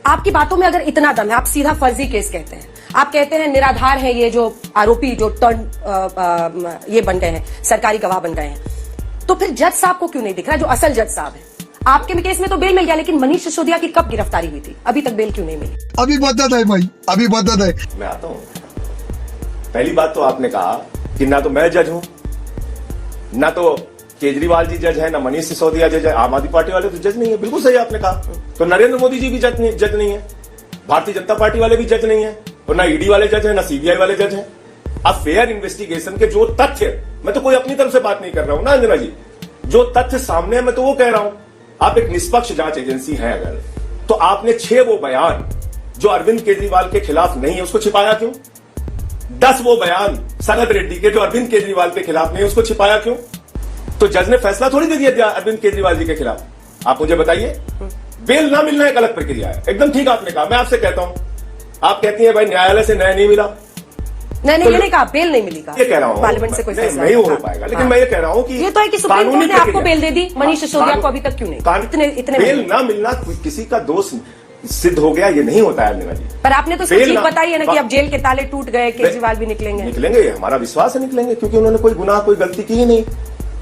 आपकी बातों में अगर इतना दम है, आप सीधा फर्जी केस कहते हैं, आप कहते हैं निराधार है ये जो आरोपी जो टर्न ये बन गए हैं, सरकारी गवाह बन गए हैं, तो फिर जज साहब को क्यों नहीं दिख रहा जो असल जज साहब है? आपके केस में तो बेल मिल गया, लेकिन मनीष सिसोदिया की कब गिरफ्तारी हुई थी? अभी तक बेल क्यों नहीं मिली? अभी बता है भाई, अभी बता है। मैं आता हूं। पहली बात तो आपने कहा कि ना तो मैं जज हूं, ना तो केजरीवाल जी जज है, ना मनीष सिसोदिया जज है। आम आदमी पार्टी वाले तो जज नहीं है। बिल्कुल सही आपने कहा। तो नरेंद्र मोदी जी भी जज नहीं है, भारतीय जनता पार्टी वाले भी जज नहीं है, और ना ईडी वाले जज है, ना सीबीआई वाले जज है। अब फेयर इन्वेस्टिगेशन के जो तथ्य, मैं तो कोई अपनी तरफ से बात नहीं कर रहा हूं ना अंजना जी, जो तथ्य सामने है मैं तो वो कह रहा हूं। आप एक निष्पक्ष जांच एजेंसी हैं अगर, तो आपने 6 वो बयान जो अरविंद केजरीवाल के खिलाफ नहीं है उसको छिपाया क्यों? 10 वो बयान सनत रेड्डी के जो अरविंद केजरीवाल के खिलाफ नहीं है उसको छिपाया क्यों? तो जज ने फैसला थोड़ी दे दिया अरविंद केजरीवाल जी के खिलाफ। आप मुझे बताइए। बेल ना मिलना एक अलग प्रक्रिया है, एकदम ठीक आपने कहा। मैं आपसे कहता हूं, आप कहती हैं भाई न्यायालय से न्याय नहीं मिला, नहीं मैंने कहा बेल नहीं मिली का, ये कह रहा हूं पार्लियामेंट से कोई फैसला नहीं हो पाएगा। लेकिन मैं ये कह रहा हूं कि ये तो है कि सुप्रीम कोर्ट ने आपको बेल दे दी, मनीष सिसोदिया को अभी तक क्यों नहीं? इतने बेल ना मिलना किसी का दोष सिद्ध हो गया ये नहीं होता है अंजना जी। पर आपने तो चीज बताई है ना कि अब जेल के ताले टूट गए, केजरीवाल भी निकलेंगे। हमारा विश्वास है निकलेंगे, क्योंकि उन्होंने कोई गुनाह कोई गलती की ही नहीं।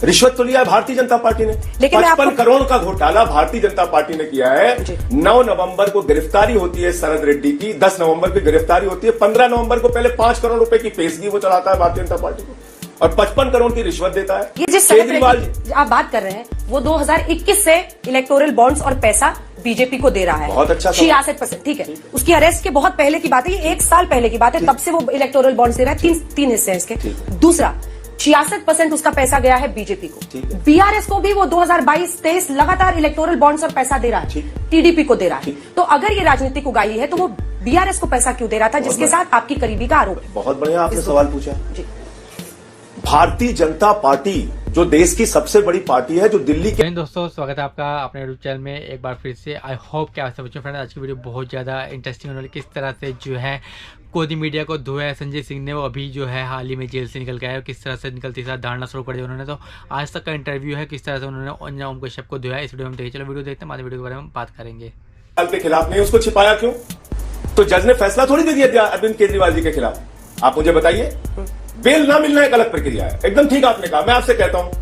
रिश्वत तो लिया है भारतीय जनता पार्टी ने, लेकिन 55 करोड़ का घोटाला भारतीय जनता पार्टी ने किया है। 9 नवंबर को गिरफ्तारी होती है शरद रेड्डी की, 10 नवंबर को गिरफ्तारी होती है, 15 नवंबर को पहले 5 करोड़ रुपए की पेशगी वो चलाता है भारतीय जनता पार्टी को, और 55 करोड़ की रिश्वत देता है। ये जिस केजरीवाल आप बात कर रहे हैं वो 2021 से इलेक्टोरल बॉन्ड्स और पैसा बीजेपी को दे रहा है। बहुत अच्छा 66%। ठीक है, उसकी अरेस्ट के बहुत पहले की बात है, ये 1 साल पहले की बात है, तब से वो इलेक्टोरल बॉन्ड्स दे रहा है। तीन हिस्से हैं इसके। दूसरा, 66% उसका पैसा गया है बीजेपी को। बीआरएस को भी वो 2022-23 लगातार इलेक्टोरल बॉन्ड्स और पैसा दे रहा है, टीडीपी को दे रहा है। तो अगर ये राजनीतिक उगाही है तो वो बीआरएस को पैसा क्यों दे रहा था, जिसके साथ आपकी करीबी का आरोप है? बहुत बढ़िया आपने सवाल पूछा। भारतीय जनता पार्टी जो देश की सबसे बड़ी पार्टी है, जो दिल्ली के। दोस्तों स्वागत है आपका अपने यूट्यूब चैनल में एक बार फिर से। आई होप कि आप सब बच्चों फ्रेंड आज की वीडियो बहुत ज़्यादा इंटरेस्टिंग होने वाली। किस तरह से जो है कोदी मीडिया को धोया है संजय सिंह ने, वो अभी जो है हाल ही में जेल से निकल के आया, किस तरह से निकलते साथ धारणा शुरू कर दिया उन्होंने। तो आज तक का इंटरव्यू है, किस तरह से उन्होंने अंजना ओम कश्यप को धोया, इस वीडियो में देखिए। चलो वीडियो देखते हैं, बाद वीडियो के बारे में बात करेंगे। के खिलाफ नहीं उसको छिपाया क्यों? तो जज ने फैसला थोड़ी दे दिया अरविंद केजरीवाल जी के खिलाफ। आप मुझे बताइए। बेल ना मिलना एक अलग प्रक्रिया है, एकदम ठीक आपने कहा। मैं आपसे कहता हूं,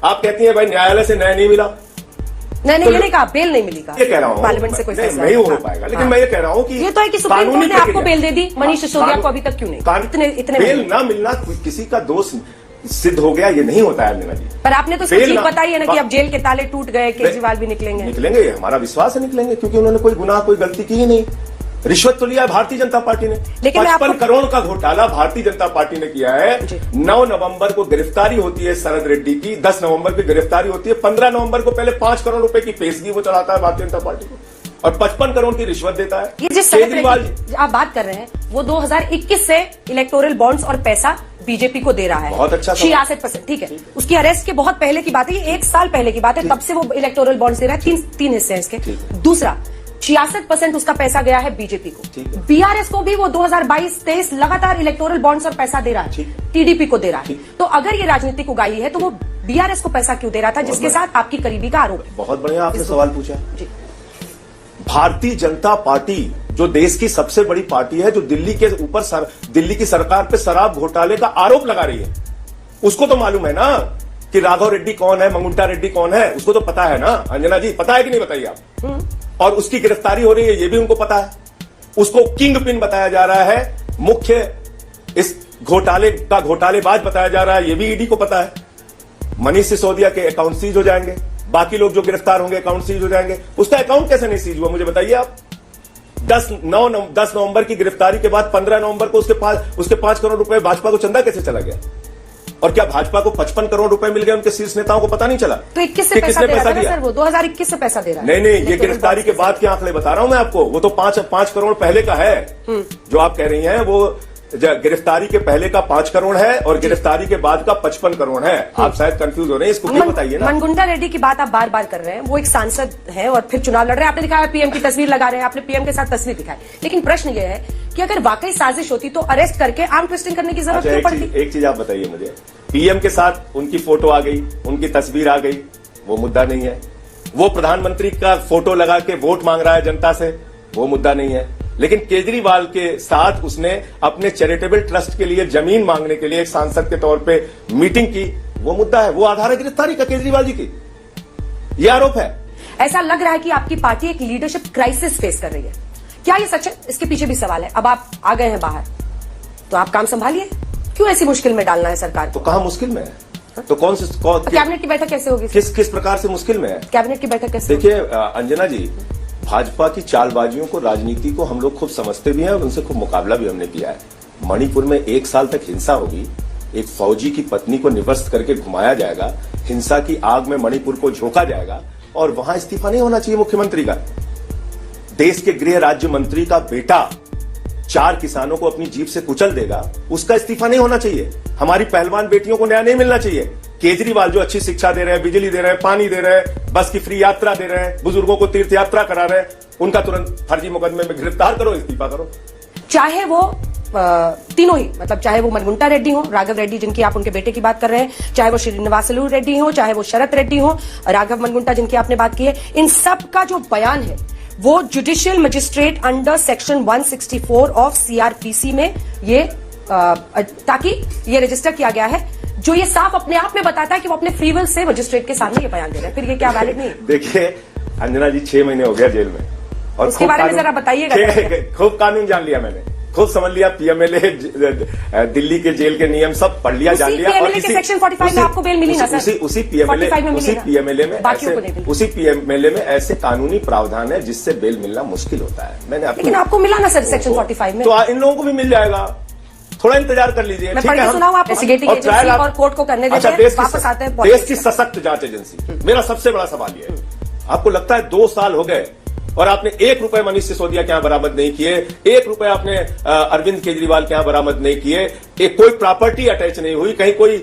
आप कहती हैं भाई न्यायालय से न्याय नहीं मिला, नहीं मैंने कहा बेल नहीं मिली का, ये कह रहा हूं पार्लियामेंट से कोई फैसला नहीं हो पाएगा। लेकिन मैं ये कह रहा हूं कि ये तो है कि सुप्रीम कोर्ट ने आपको बेल दे दी, मनीष सिसोदिया को अभी तक क्यों नहीं? इतने बेल ना मिलना किसी का दोष सिद्ध हो गया ये नहीं होता है अंजना जी। पर आपने तो चीज बताई है ना कि अब जेल के ताले टूट गए, केजरीवाल भी निकलेंगे। हमारा विश्वास है निकलेंगे, क्योंकि उन्होंने कोई गुनाह कोई गलती की ही नहीं। रिश्वत तो लिया है भारतीय जनता पार्टी ने, लेकिन 55 करोड़ का घोटाला भारतीय जनता पार्टी ने किया है। 9 नवंबर को गिरफ्तारी होती है शरद रेड्डी की, 10 नवंबर को गिरफ्तारी होती है, 15 नवंबर को पहले 5 करोड़ रुपए की पेशगी वो चलाता है भारतीय जनता पार्टी को, और 55 करोड़ की रिश्वत देता है। ये जिस केजरीवाल आप बात कर रहे हैं वो 2021 से इलेक्टोरल बॉन्ड्स और पैसा बीजेपी को दे रहा है। बहुत अच्छा 66%। ठीक है, उसकी अरेस्ट के बहुत पहले की बात है, ये 1 साल पहले की बात है, तब से वो इलेक्टोरल बॉन्ड्स दे रहा है। तीन हिस्से हैं इसके। दूसरा, 66% उसका पैसा गया है बीजेपी को। बीआरएस को भी वो 2022-23 लगातार इलेक्टोरल बॉन्ड्स और पैसा दे रहा है, टीडीपी को दे रहा है। तो अगर ये राजनीतिक उगाही है तो वो बीआरएस को पैसा क्यों दे रहा था, जिसके साथ आपकी करीबी का आरोप है? बहुत बढ़िया आपने सवाल पूछा। भारतीय जनता पार्टी जो देश की सबसे बड़ी पार्टी है, जो दिल्ली के ऊपर दिल्ली की सरकार पे शराब घोटाले का आरोप लगा रही है, उसको तो मालूम है ना कि राघव रेड्डी कौन है, मंगुंटा रेड्डी कौन है, उसको तो पता है ना अंजना जी। पता है कि नहीं बताइए आप? और उसकी गिरफ्तारी हो रही है ये भी उनको पता है। उसको किंग पिन बताया जा रहा है, मुख्य इस घोटाले का घोटालेबाज बताया जा रहा है, ये भी ईडी को पता है। मनीष सिसोदिया के अकाउंट सीज हो जाएंगे, बाकी लोग जो गिरफ्तार होंगे अकाउंट सीज हो जाएंगे। उसका अकाउंट कैसे नहीं सीज हुआ मुझे बताइए आप? 10 नवंबर की गिरफ्तारी के बाद 15 नवंबर को उसके 5 करोड़ रुपए भाजपा को चंदा कैसे चला गया? और क्या भाजपा को 55 करोड़ रुपए मिल गए उनके शीर्ष नेताओं को पता नहीं चला? तो 21 से पैसा दे रहा है सर, वो 2021 से पैसा दे रहा है। नहीं ये गिरफ्तारी के बाद के आंकड़े बता रहा हूं मैं आपको। वो तो 5 करोड़ पहले का है जो आप कह रही हैं। वो गिरफ्तारी के पहले का 5 करोड़ है और गिरफ्तारी के बाद का 55 करोड़ है। आप शायद कंफ्यूज हो रहे हैं, इसको क्यों बताइए ना। मनगुंडा रेड्डी की बात आप बार बार कर रहे हैं, वो एक सांसद है और फिर चुनाव लड़ रहे हैं। आपने दिखाया पीएम की तस्वीर लगा रहे हैं, आपने पीएम के साथ तस्वीर दिखाई, लेकिन प्रश्न ये है कि अगर वाकई साजिश होती तो अरेस्ट करके आर्म ट्विस्टिंग करने की जरूरत क्यों पड़ती? एक चीज आप बताइए मुझे, पीएम के साथ उनकी फोटो आ गई, उनकी तस्वीर आ गई, वो मुद्दा नहीं है। वो प्रधानमंत्री का फोटो लगा के वोट मांग रहा है जनता से, वो मुद्दा नहीं है। लेकिन केजरीवाल के साथ उसने अपने चैरिटेबल ट्रस्ट के लिए जमीन मांगने के लिए एक सांसद के तौर पे मीटिंग की, वो मुद्दा है, वो आधार है गिरफ्तारी का केजरीवाल जी की, ये आरोप है। ऐसा लग रहा है कि आपकी पार्टी एक लीडरशिप क्राइसिस फेस कर रही है, क्या ये सच है? इसके पीछे भी सवाल है। अब आप आ गए हैं बाहर, तो आप काम संभालिए, क्यों ऐसी मुश्किल में डालना है सरकार तो को? कहां मुश्किल में है? तो कौन से कैबिनेट की बैठक कैसे होगी? किस प्रकार से मुश्किल में है? कैबिनेट की बैठक कैसे होगी? देखिए अंजना जी, भाजपा की चालबाजियों को, राजनीति को हम लोग खूब समझते भी हैं और उनसे खूब मुकाबला भी हमने किया है। मणिपुर में 1 साल तक हिंसा होगी, एक फौजी की पत्नी को निवर्स्त करके घुमाया जाएगा, हिंसा की आग में मणिपुर को झोंका जाएगा और वहां इस्तीफा नहीं होना चाहिए मुख्यमंत्री का। देश के गृह राज्य मंत्री का बेटा 4 किसानों को अपनी जीप से कुचल देगा, उसका इस्तीफा नहीं होना चाहिए। हमारी पहलवान बेटियों को न्याय नहीं मिलना चाहिए। केजरीवाल जो अच्छी शिक्षा दे रहे हैं, बिजली दे रहे हैं, पानी दे रहे हैं, बस की फ्री यात्रा दे रहे हैं, बुजुर्गों को तीर्थ यात्रा करा रहे हैं, उनका तुरंत फर्जी मुकदमे में गिरफ्तार करो, इस्तीफा करो। चाहे वो तीनों ही, मतलब चाहे वो मनगुंटा रेड्डी हो, राघव रेड्डी जिनकी आप उनके बेटे की बात कर रहे हैं, चाहे वो श्रीनिवासलू रेड्डी हो, चाहे वो शरत रेड्डी हो, राघव मनगुंटा जिनकी आपने बात की है, इन सब का जो बयान है वो judicial magistrate under section 164 of CrPC में ये ताकि ये रजिस्टर किया गया है, जो ये साफ अपने आप में बताता है कि वो अपने फ्री विल से मजिस्ट्रेट के सामने ये बयान दे रहे हैं। फिर ये क्या वैलिड नहीं? देखिए अंजना जी, 6 महीने हो गया जेल में, और उसके बारे में जरा बताइएगा। खूब कानून जान लिया मैंने, खूब समझ लिया, पीएमएलए, दिल्ली के जेल के नियम सब पढ़ लिया, जान लिया। और सेक्शन 45 में आपको बेल मिली ना सर? उसी पीएमएलए में ऐसे कानूनी प्रावधान है जिससे बेल मिलना मुश्किल होता है। मैंने लेकिन आपको मिला ना सर सेक्शन 45 में? तो इन लोगों को भी मिल जाएगा, थोड़ा इंतजार कर लीजिए। मैं पढ़ के सुनाऊं आपको? इन्वेस्टिगेटिंग एजेंसी और कोर्ट को करने देते हैं, वापस आते हैं देश की सशक्त जांच एजेंसी। मेरा सबसे बड़ा सवाल ये है, आपको लगता है 2 साल हो गए और आपने 1 रुपए मनीष सिसोदिया के यहां बरामद नहीं किए, 1 रुपए आपने अरविंद केजरीवाल के यहां बरामद नहीं किए, कोई प्रॉपर्टी अटैच नहीं हुई, कहीं कोई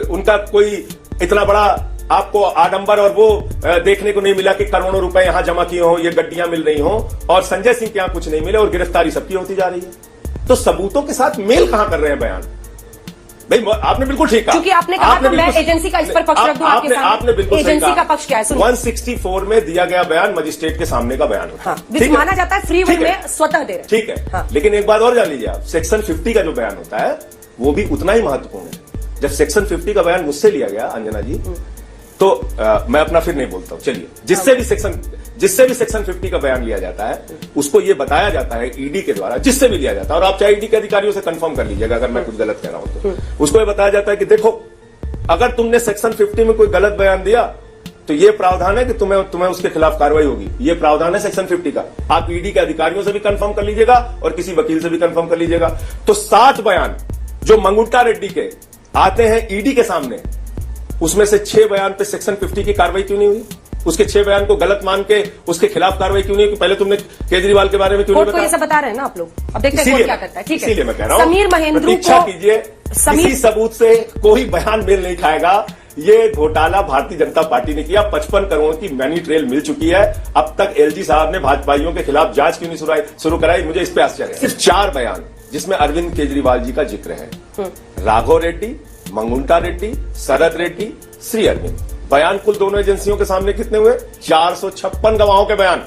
उनका कोई इतना बड़ा आपको आडंबर और वो देखने को नहीं मिला कि करोड़ों रुपए यहां जमा किए हो, ये गड्डियां मिल रही हो, और संजय सिंह के यहां कुछ नहीं मिले और गिरफ्तारी सबकी होती जा रही है। तो सबूतों के साथ मेल कहां कर रहे हैं बयान? भाई आपने बिल्कुल ठीक कहा, क्योंकि आपने कहा था मैं एजेंसी का इस पर पक्ष रख दूं आपके सामने। आपने बिल्कुल सही एजेंसी का पक्ष क्या है? 164 में दिया गया बयान मजिस्ट्रेट के सामने का बयान होता है, हाँ, माना जाता है फ्री विल में स्वतः दे रहे हैं, ठीक है। हाँ। लेकिन एक बात और जान लीजिए आप, सेक्शन 50 का जो बयान होता है वो भी उतना ही महत्वपूर्ण है। जब सेक्शन 50 का बयान मुझसे लिया गया अंजना जी, तो मैं अपना फिर नहीं बोलता हूं, चलिए, जिससे भी सेक्शन 50 का बयान लिया जाता है उसको ये बताया जाता है ईडी के द्वारा, जिससे भी लिया जाता है, और आप चाहे ईडी के अधिकारियों से कंफर्म कर लीजिएगा अगर मैं कुछ गलत कह रहा हूं तो, उसको ये बताया जाता है कि देखो अगर तुमने सेक्शन 50 में कोई गलत बयान दिया तो ये प्रावधान है कि तुम्हें उसके खिलाफ कार्रवाई होगी। ये प्रावधान है सेक्शन 50 का। आप ईडी के अधिकारियों से भी कंफर्म कर लीजिएगा और किसी वकील से भी कंफर्म कर लीजिएगा। तो 7 बयान जो मंगुंटा रेड्डी के आते हैं ईडी के सामने, उसमें से 6 बयान पे सेक्शन 50 की कार्रवाई क्यों नहीं हुई? उसके 6 बयान को गलत मान के उसके खिलाफ कार्रवाई क्यों नहीं हुई? पहले तुमने केजरीवाल के बारे में क्यों नहीं बताया? ये सब बता रहे हैं ना आप लोग, अब देखते हैं कोर्ट क्या करता है। ठीक है, इसीलिए मैं कह रहा हूं, समीर महेंद्र प्रतीक्षा कीजिए, किसी सबूत से कोई बयान मेल नहीं खाएगा। ये घोटाला भारतीय जनता पार्टी ने किया, 55 करोड़ की मनी ट्रेल मिल चुकी है। अब तक एलजी साहब ने भाजपाइयों के खिलाफ जांच क्यों नहीं शुरू कराई? मुझे इस पे आश्चर्य है। सिर्फ 4 बयान जिसमें अरविंद केजरीवाल जी का जिक्र है, राघव रेड्डी, मंगुंटा रेड्डी, शरद रेड्डी, श्री अरविंद। बयान कुल दोनों एजेंसियों के सामने कितने हुए? 456 गवाहों के बयान,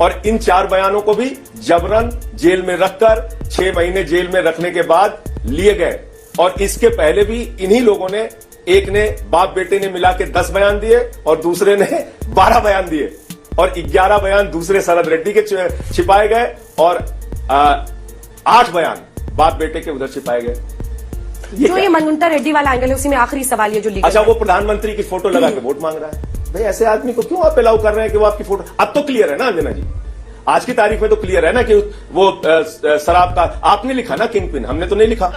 और इन 4 बयानों को भी जबरन जेल में रखकर 6 महीने जेल में रखने के बाद लिए गए। और इसके पहले भी इन्हीं लोगों ने, एक ने बाप बेटे ने मिला के 10 बयान दिए और दूसरे ने 12 बयान दिए, और 11 बयान दूसरे शरद रेड्डी के छिपाए गए, और 8 बयान बाप बेटे के उधर छिपाए गए। ये मंगुंटा रेड्डी वाला एंगल है, उसी में आखिरी सवाल ये जो लीगल, अच्छा, वो प्रधानमंत्री की फोटो लगा के वोट मांग रहा है। भाई ऐसे आदमी को क्यों आप अलाउ कर रहे हैं कि वो आपकी फोटो? अब तो क्लियर है ना अंजना जी, आज की तारीख में तो क्लियर है ना कि वो शराब का आपने लिखा ना किंग पिन, हमने तो नहीं लिखा।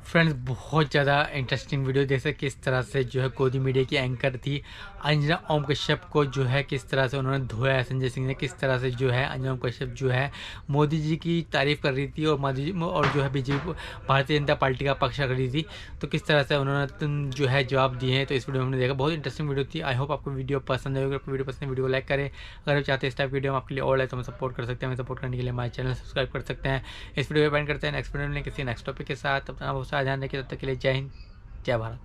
फ्रेंड्स, बहुत ज़्यादा इंटरेस्टिंग वीडियो, जैसे किस तरह से जो है गोदी मीडिया की एंकर थी अंजना ओम कश्यप को जो है किस तरह से उन्होंने धोया है संजय सिंह ने, किस तरह से जो है अंजना ओम कश्यप जो है मोदी जी की तारीफ कर रही थी और मोदी और जो है बीजेपी भारतीय जनता पार्टी का पक्ष कर रही थी, तो किस तरह से उन्होंने जो है जवाब दिए हैं। तो इस वीडियो में हमने देखा, बहुत इंटरेस्टिंग वीडियो थी। आई होप आपको वीडियो पसंद आएगी। आपको वीडियो पसंद है वीडियो को लाइक करें। अगर आप चाहते हैं इस टाइप वीडियो हम आपके लिए और है तो हमें सपोर्ट कर सकते हैं। हमें सपोर्ट करने के लिए हमारे चैनल सब्सक्राइब कर सकते हैं। इस वीडियो में बैन करते हैं नेक्स्ट वीडियो में किसी नेक्स्ट टॉपिक के साथ। अपना बहुत सारा ध्यान रखिए, तब तक के लिए जय हिंद, जय भारत।